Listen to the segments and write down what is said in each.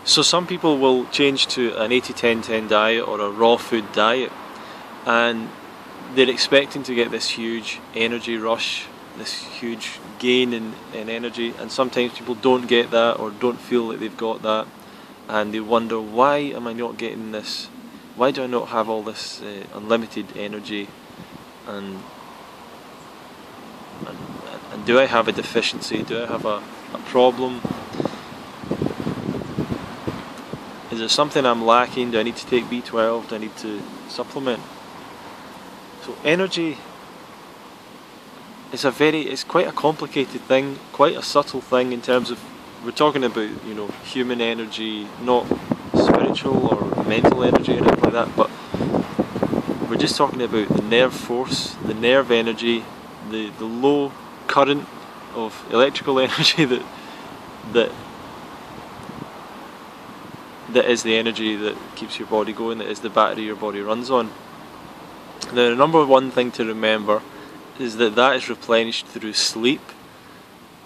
So some people will change to an 80-10-10 diet or a raw food diet, and they're expecting to get this huge energy rush, this huge gain in energy, and sometimes people don't get that or don't feel like they've got that, and they wonder, why am I not getting this? Why do I not have all this unlimited energy, and do I have a deficiency? Do I have a problem? Is there something I'm lacking? Do I need to take B12? Do I need to supplement? So energy is it's quite a complicated thing, quite a subtle thing in terms of, we're talking about, human energy, not spiritual or mental energy or anything like that, but we're just talking about the nerve force, the nerve energy, the low current of electrical energy that is the energy that keeps your body going, that is the battery your body runs on. Now, the number one thing to remember is that is replenished through sleep,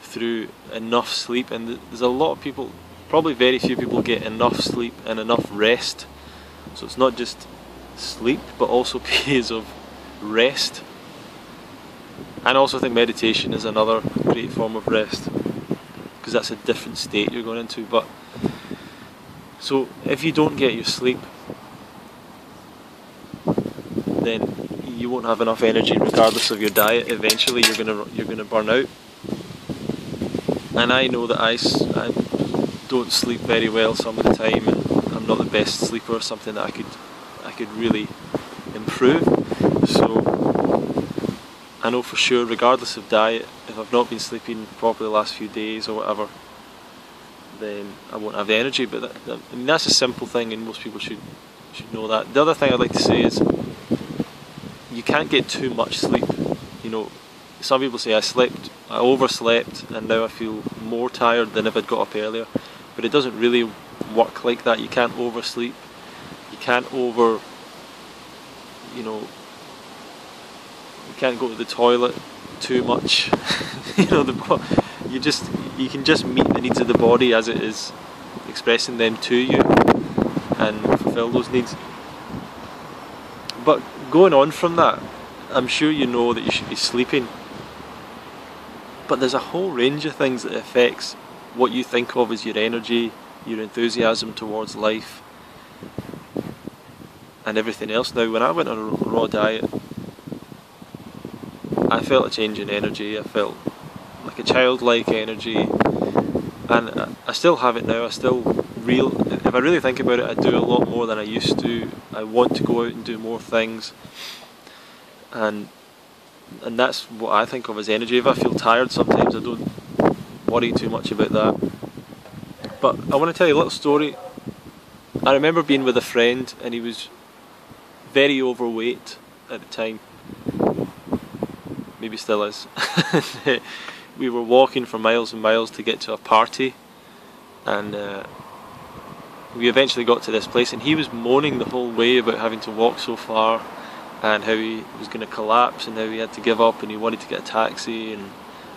through enough sleep, and there's a lot of people, probably very few people, get enough sleep and enough rest. So it's not just sleep, but also periods of rest. And I also think meditation is another great form of rest, because that's a different state you're going into. But so if you don't get your sleep, then you won't have enough energy regardless of your diet. Eventually you're gonna burn out. And I know that I don't sleep very well some of the time, and I'm not the best sleeper, something that I could really improve. So I know for sure, regardless of diet, if I've not been sleeping properly the last few days or whatever, then I won't have the energy. But that's a simple thing, and most people should know that. The other thing I'd like to say is, you can't get too much sleep. Some people say I overslept and now I feel more tired than if I'd got up earlier, but it doesn't really work like that. You can't oversleep. You can't you can't go to the toilet too much. You can just meet the needs of the body as it is expressing them to you and fulfill those needs. But going on from that, I'm sure you know that you should be sleeping, but there's a whole range of things that affects what you think of as your energy, your enthusiasm towards life, and everything else. Now, when I went on a raw diet, I felt a change in energy. I felt like a childlike energy, and I still have it now. If I really think about it, I do a lot more than I used to. I want to go out and do more things, and that's what I think of as energy. If I feel tired sometimes, I don't worry too much about that. But I want to tell you a little story. I remember being with a friend, and he was very overweight at the time. Maybe still is. We were walking for miles and miles to get to a party, and we eventually got to this place, and he was moaning the whole way about having to walk so far and how he was going to collapse and how he had to give up and he wanted to get a taxi, and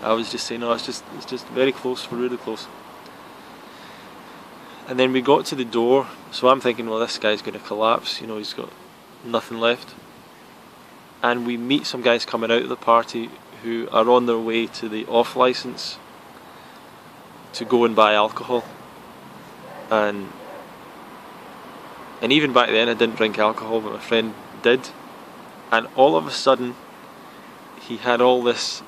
I was just saying, no, it's just very close, we're really close. And then we got to the door, so I'm thinking, well, this guy's going to collapse, he's got nothing left. And we meet some guys coming out of the party who are on their way to the off license to go and buy alcohol. And even back then I didn't drink alcohol, but my friend did. And all of a sudden he had all this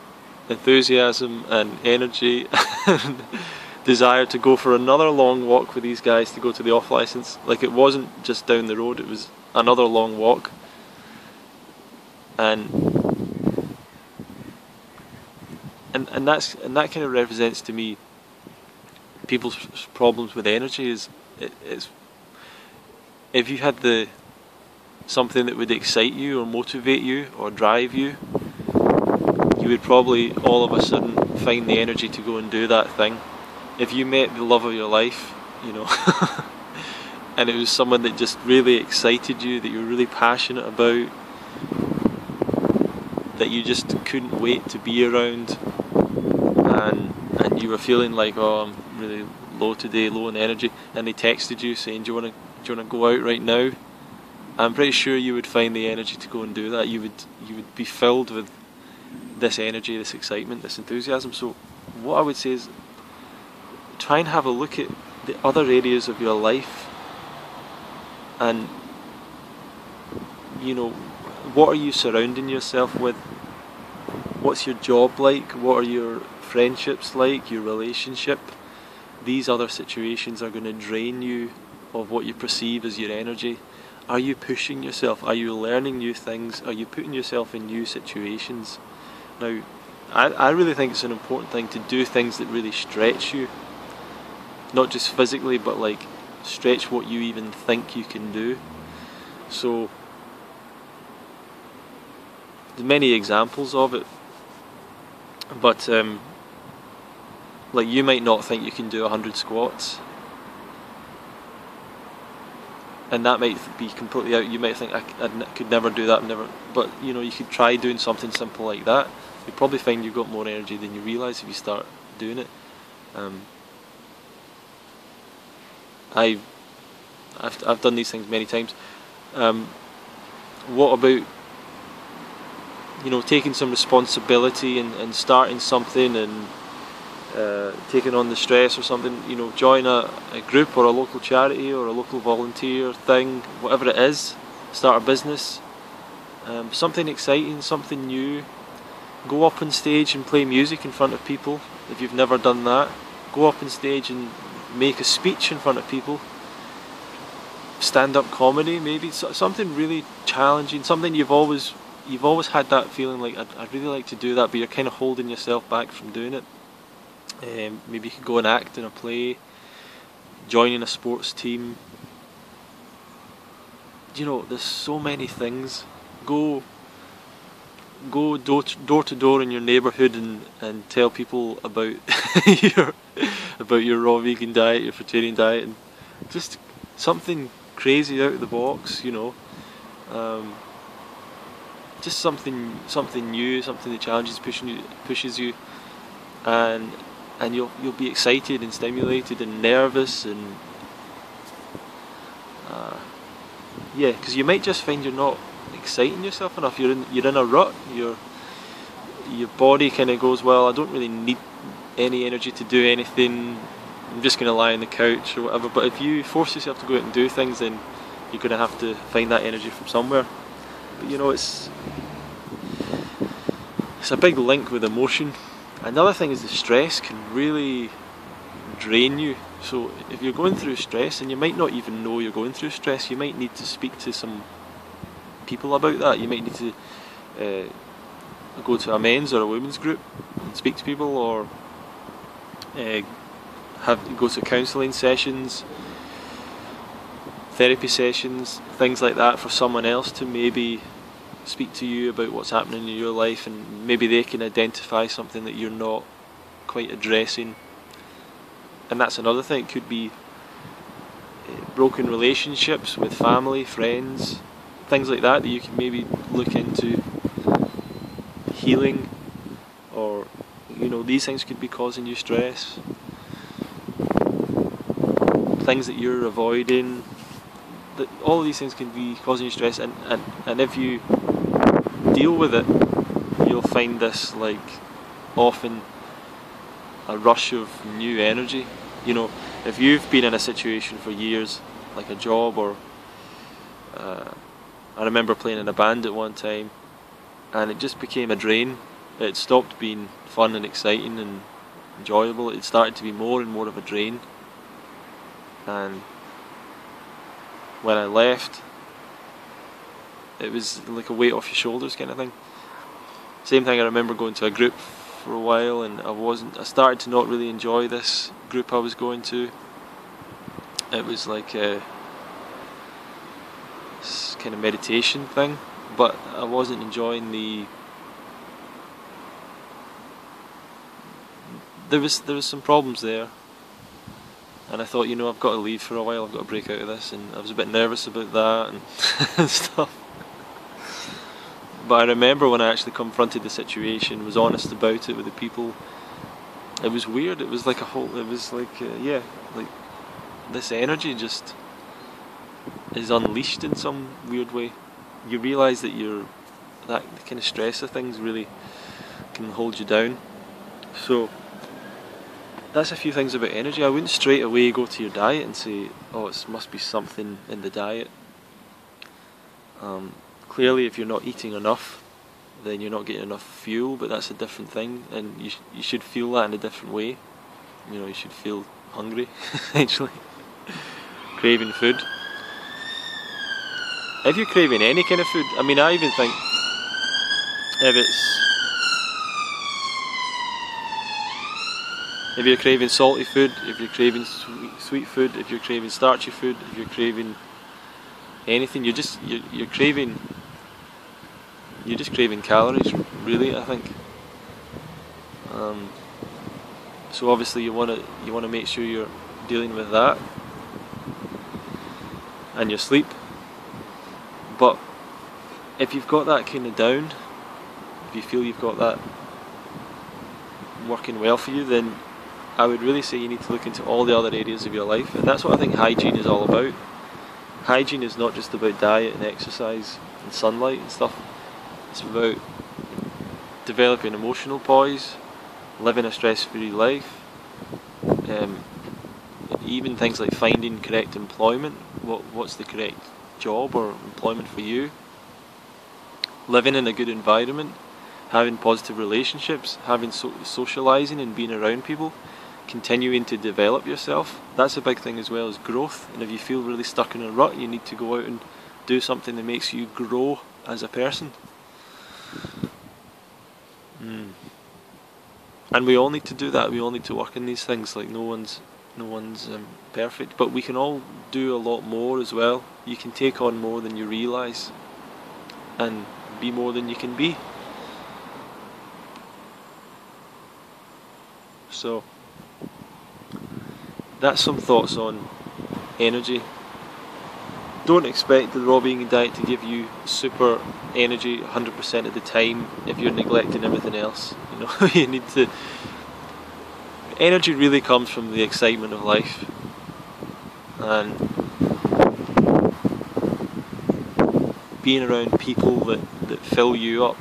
enthusiasm and energy and desire to go for another long walk with these guys to go to the off license. Like, it wasn't just down the road, it was another long walk. And that kind of represents to me people's problems with energy. It's if you had something that would excite you or motivate you or drive you, you would probably all of a sudden find the energy to go and do that thing. If you met the love of your life, and it was someone that just really excited you, that you were really passionate about, that you just couldn't wait to be around, and you were feeling like, oh, I'm really low today, low in energy, and they texted you saying, do you want to go out right now? I'm pretty sure you would find the energy to go and do that. You would be filled with this energy, this excitement, this enthusiasm. So what I would say is try and have a look at the other areas of your life, and what are you surrounding yourself with? What's your job like? What are your friendships like? Your relationship? These other situations are going to drain you of what you perceive as your energy. Are you pushing yourself? Are you learning new things? Are you putting yourself in new situations? Now, I really think it's an important thing to do things that really stretch you. Not just physically, but like stretch what you even think you can do. So, there's many examples of it. But, like you might not think you can do 100 squats. And that might be completely out. You might think I could never do that, but you could try doing something simple like that. You'll probably find you've got more energy than you realise if you start doing it. I've done these things many times. What about taking some responsibility and starting something and taking on the stress or something? Join a group or a local charity or a local volunteer thing, whatever it is. Start a business, something exciting, something new. Go up on stage and play music in front of people if you've never done that. Go up on stage and make a speech in front of people. Stand-up comedy, maybe something really challenging, something you've always had that feeling like I'd really like to do that, but you're kind of holding yourself back from doing it. Maybe you could go and act in a play, joining a sports team. There's so many things. Go door to door in your neighbourhood and tell people about your raw vegan diet, your fruitarian diet, and just something crazy out of the box. Just something new, something that challenges, pushes you, and you'll be excited and stimulated and nervous and because you might just find you're not exciting yourself enough. You're in a rut. Your body kind of goes, well, I don't really need any energy to do anything. I'm just going to lie on the couch or whatever. But if you force yourself to go out and do things, then you're going to have to find that energy from somewhere. But it's a big link with emotion. Another thing is the stress can really drain you. So if you're going through stress, and you might not even know you're going through stress, you might need to speak to some people about that. You might need to go to a men's or a women's group and speak to people, or go to counselling sessions, therapy sessions, things like that, for someone else to maybe speak to you about what's happening in your life, and maybe they can identify something that you're not quite addressing. And that's another thing. It could be broken relationships with family, friends, things like that you can maybe look into healing, or these things could be causing you stress. Things that you're avoiding, all of these things can be causing you stress, and if you deal with it, you'll find this like often a rush of new energy. If you've been in a situation for years, like a job, or I remember playing in a band at one time, and it just became a drain. It stopped being fun and exciting and enjoyable. It started to be more and more of a drain. And when I left, it was like a weight off your shoulders kind of thing. Same thing, I remember going to a group for a while, and I started to not really enjoy this group I was going to. It was like a kind of meditation thing, but I wasn't enjoying there was some problems there, and I thought, I've got to leave for a while, I've got to break out of this, and I was a bit nervous about that and stuff. But I remember when I actually confronted the situation, was honest about it with the people, it was weird. It was like a whole. It was like yeah, like this energy just is unleashed in some weird way. You realise that that kind of stress of things really can hold you down. So that's a few things about energy. I wouldn't straight away go to your diet and say, oh, it must be something in the diet. Clearly, if you're not eating enough, then you're not getting enough fuel, but that's a different thing, and you should feel that in a different way. You know, you should feel hungry, essentially, craving food. If you're craving any kind of food, I mean, I even think if you're craving salty food, if you're craving sweet food, if you're craving starchy food, if you're craving anything, you're just craving calories, really, I think. So obviously you want to make sure you're dealing with that and your sleep. But if you've got that kind of down, if you feel you've got that working well for you, then I would really say you need to look into all the other areas of your life, and that's what I think hygiene is all about. Hygiene is not just about diet and exercise and sunlight and stuff. It's about developing emotional poise, living a stress-free life, even things like finding correct employment. What's the correct job or employment for you? Living in a good environment, having positive relationships, having socialising and being around people, continuing to develop yourself. That's a big thing as well, as growth. And if you feel really stuck in a rut, you need to go out and do something that makes you grow as a person. And we all need to do that. We all need to work on these things. Like no one's perfect, but we can all do a lot more as well. You can take on more than you realise, and be more than you can be. So that's some thoughts on energy. Don't expect the raw vegan diet to give you super energy 100% of the time if you're neglecting everything else. You know, you need to. Energy really comes from the excitement of life, and being around people that fill you up,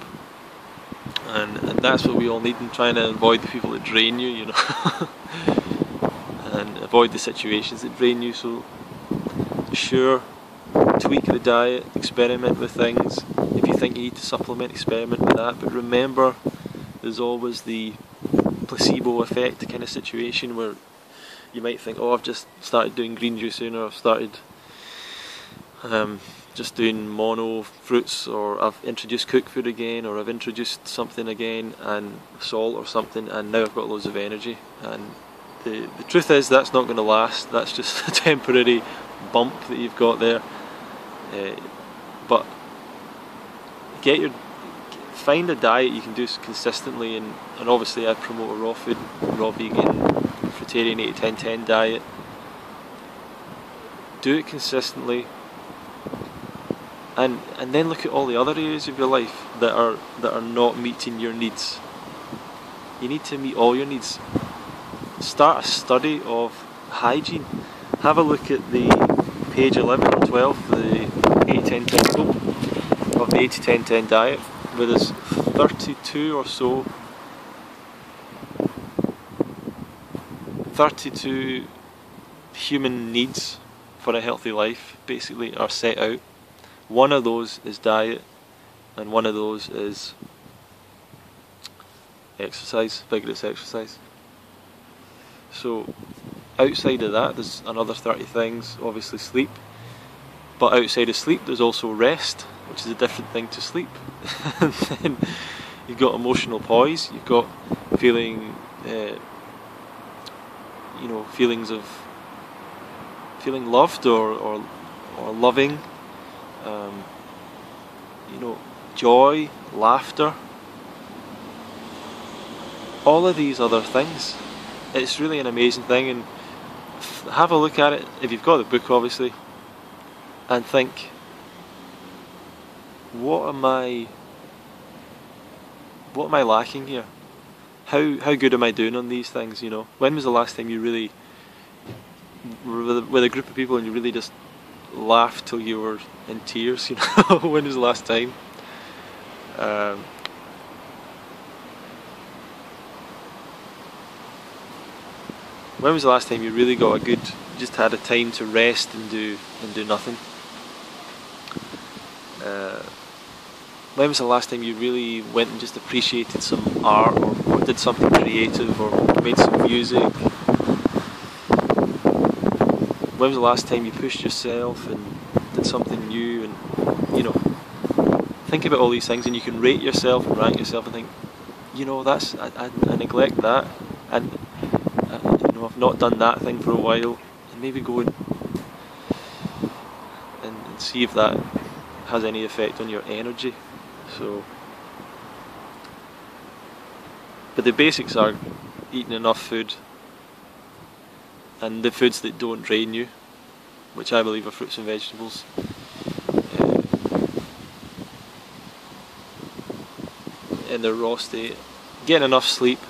and that's what we all need, and trying to avoid the people that drain you, you know, and avoid the situations that drain you. So sure, tweak the diet, experiment with things. If you think you need to supplement, experiment with that, but remember there's always the placebo effect kind of situation where you might think, oh, I've just started doing green juicing, or I've started just doing mono fruits, or I've introduced cooked food again, or I've introduced something again, and salt or something, and now I've got loads of energy. And the truth is, that's not going to last. That's just a temporary bump that you've got there. But find a diet you can do consistently, and obviously I promote a raw food, raw vegan, fruitarian 80-10-10 diet. Do it consistently, and then look at all the other areas of your life that are not meeting your needs. You need to meet all your needs. Start a study of hygiene. Have a look at the page 11 or 12, the 80-10-10 book of the 80-10-10 diet, where there's 32 or so, 32 human needs for a healthy life basically are set out. One of those is diet, and one of those is exercise, vigorous exercise. So outside of that there's another 30 things. Obviously sleep, but outside of sleep there's also rest, which is a different thing to sleep. And then you've got emotional poise, you've got feeling feelings of feeling loved or loving, joy, laughter, all of these other things. It's really an amazing thing, and have a look at it if you've got the book, obviously, and think, what am I lacking here? how good am I doing on these things, you know? When was the last time you really were with a group of people and you really just laughed till you were in tears, you know? When was the last time? When was the last time you really got a good, just had a time to rest and do nothing? When was the last time you really went and just appreciated some art, or did something creative, or made some music? When was the last time you pushed yourself and did something new? And, you know, think about all these things, and you can rate yourself and rank yourself and think, you know, I neglect that, and you know, I've not done that thing for a while, and maybe go and see if that has any effect on your energy. So, but the basics are eating enough food, and the foods that don't drain you, which I believe are fruits and vegetables. In their raw state, getting enough sleep,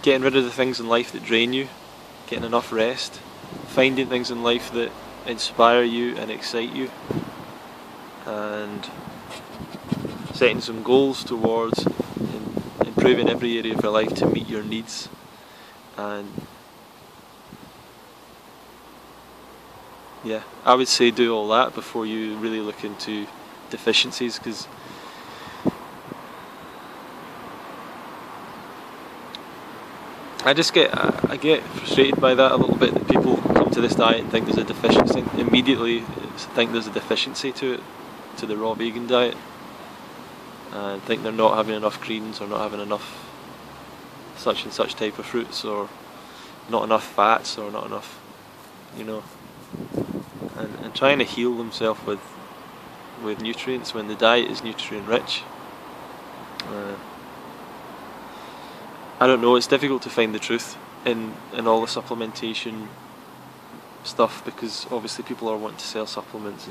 getting rid of the things in life that drain you, getting enough rest, finding things in life that inspire you and excite you, and setting some goals towards improving every area of your life to meet your needs. And yeah, I would say do all that before you really look into deficiencies, because I get frustrated by that a little bit, that people come to this diet and think there's a deficiency, immediately think there's a deficiency to it, to the raw vegan diet, and think they're not having enough greens, or not having enough such and such type of fruits, or not enough fats, or not enough, you know, and trying to heal themselves with nutrients when the diet is nutrient rich. I don't know, it's difficult to find the truth in all the supplementation stuff, because obviously people are wanting to sell supplements,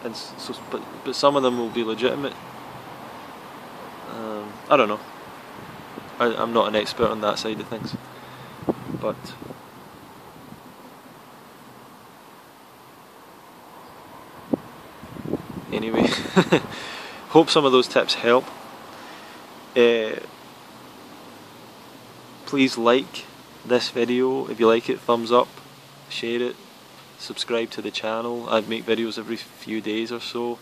and so, but some of them will be legitimate. I don't know. I'm not an expert on that side of things, but anyway, hope some of those tips help. Please like this video. If you like it, thumbs up, share it, subscribe to the channel. I make videos every few days or so,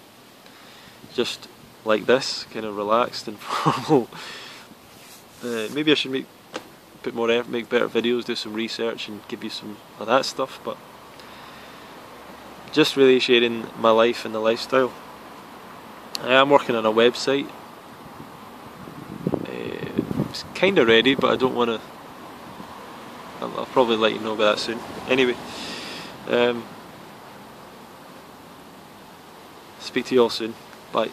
just like this, kind of relaxed and formal. Maybe I should put more effort, make better videos, do some research and give you some of that stuff, but just really sharing my life and the lifestyle. I am working on a website. It's kind of ready, but I don't want to. I'll probably let you know about that soon. Anyway, speak to you all soon. Bye.